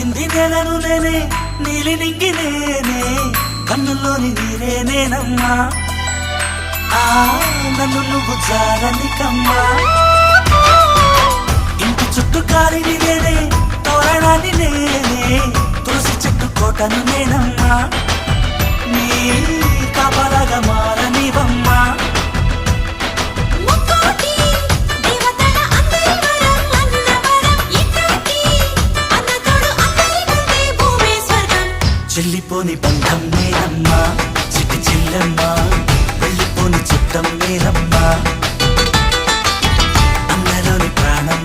తాకింది నేలను నేనే నీలి నింగి నేనే కన్నుల్లోని నీరే నేనమ్మా నన్ను నువ్వు జాలని కమ్మా ఇంటి చుట్టూ కాలిని నేనే తోరణాన్ని నేనే తులసి చెట్టు కోటను నేనమ్మా నీ కాపలాగా మారనివమ్మా చెల్లిపోని బంధం నేనమ్మా చిట్టి చెల్లెమ్మా వెళ్ళిపోని చుట్టం నేనమ్మా అన్నలోని ప్రాణం